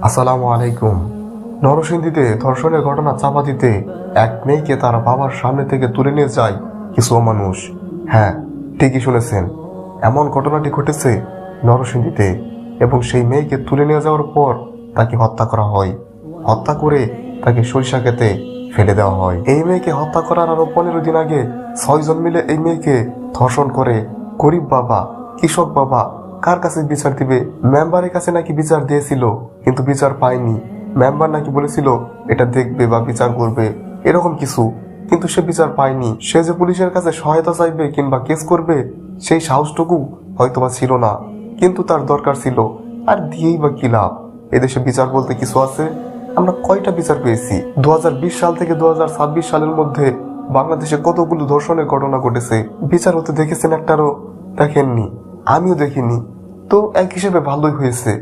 আসসালামু আলাইকুম। নরসিংদীতে ধর্ষণের ঘটনা চাপা দিতে এক মেয়েকে তার বাবার সামনে থেকে তুলে নিয়ে যায় কিছু মানুষ। হ্যাঁ, ঠিকই শুনেছেন, এমন ঘটনাটি ঘটেছে নরসিংদীতে এবং সেই মেয়েকে তুলে নিয়ে যাওয়ার পর তাকে হত্যা করা হয়। হত্যা করে তাকে সরিষা ক্ষেতে ফেলে দেওয়া হয়। এই মেয়েকে হত্যা করার আরো 15 দিন আগে 6 জন মিলে এই মেয়েকে ধর্ষণ করে। গরিব বাবা, কৃষক বাবা কার কাছে বিচার দিবে? মেম্বারের কাছে নাকি বিচার দিয়েছিল, কিন্তু বিচার পায়নি। মেম্বার নাকি বলেছিল এটা দেখবে বা বিচার করবে, এরকম কিছু, কিন্তু সে বিচার পায়নি। সে যে পুলিশের কাছে সহায়তা চাইবে কিংবা কেস করবে, সেই সাহসটুকু হয়তোবা ছিল না, কিন্তু তার দরকার ছিল। আর দিয়েই বা কি লাভ? এদেশে বিচার বলতে কিছু আছে? আমরা কয়টা বিচার পেয়েছি? 2020 সাল থেকে 2026 সালের মধ্যে বাংলাদেশে কতগুলো ধর্ষণের ঘটনা ঘটেছে। বিচার হতে দেখেছেন একটারও? দেখেননি, আমিও দেখিনি। তো এক হিসেবে ভালোই হয়েছে,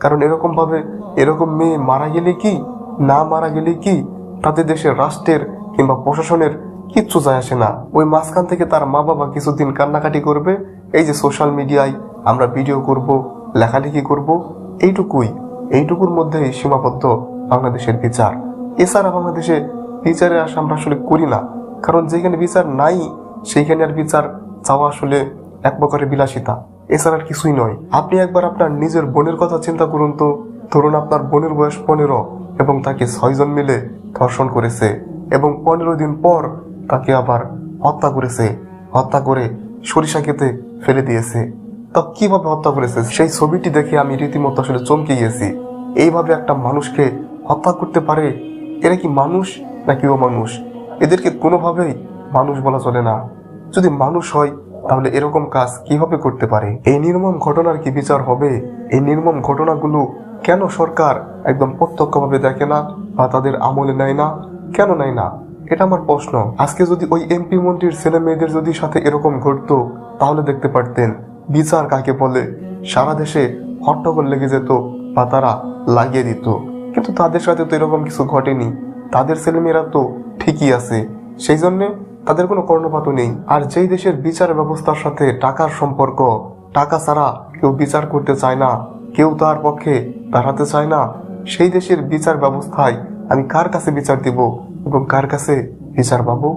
কারণ এরকম ভাবে এরকম মেয়ে মারা গেলে কি না মারা গেলে কি তাদের দেশের রাষ্ট্রের কিংবা প্রশাসনের কিচ্ছু যায় আসে না। ওই মাঝখান থেকে তার মা বাবা কিছুদিন কান্নাকাটি করবে, এই যে সোশ্যাল মিডিয়ায় আমরা ভিডিও করব, লেখালেখি করব, এইটুকুর মধ্যেই সীমাবদ্ধ বাংলাদেশের বিচার। এছাড়া বাংলাদেশে বিচারের আশা আমরা আসলে করি না, কারণ যেখানে বিচার নাই সেইখানে আর বিচার চাওয়া আসলে এক প্রকারের বিলাসিতা, এছাড়া আর কিছুই নয়। আপনি একবার আপনার নিজের বোনের কথা চিন্তা করুন তো। ধরুন আপনার বোনের বয়স 15 এবং তাকে 6 জন মিলে ধর্ষণ করেছে এবং 15 দিন পর তাকে আবার হত্যা করেছে। হত্যা করে সরিষা ক্ষেতে ফেলে দিয়েছে। তা কিভাবে হত্যা করেছে সেই ছবিটি দেখে আমি রীতিমতো আসলে চমকে গিয়েছি। এইভাবে একটা মানুষকে হত্যা করতে পারে? এরা কি মানুষ নাকি ও মানুষ? এদেরকে কোনোভাবেই মানুষ বলা চলে না। যদি মানুষ হয় তাহলে এরকম কাজ কিভাবে করতে পারে? এই নির্মম ঘটনার কি বিচার হবে? এই নির্মম ঘটনাগুলো কেন সরকার একদম প্রত্যক্ষভাবে দেখে না বা তাদের আমলে নেয় না? কেন নেয় না, এটা আমার প্রশ্ন। আজকে যদি ওই এমপি মন্ত্রীর ছেলে মেয়েদের যদি সাথে এরকম ঘটতো, তাহলে দেখতে পারতেন বিচার কাকে বলে। সারা দেশে হট্টগোল লেগে যেত বা তারা লাগিয়ে দিত, কিন্তু তাদের সাথে তো এরকম কিছু ঘটেনি। তাদের ছেলেমেয়েরা তো ঠিকই আছে, সেই জন্যে তাদের কোনো কর্ণপাতও নেই। আর যেই দেশের বিচার ব্যবস্থার সাথে টাকার সম্পর্ক, টাকা ছাড়া কেউ বিচার করতে চায় না, কেউ তার পক্ষে দাঁড়াতে চায় না, সেই দেশের বিচার ব্যবস্থায় আমি কার কাছে বিচার দিব এবং কার কাছে বিচার পাবো?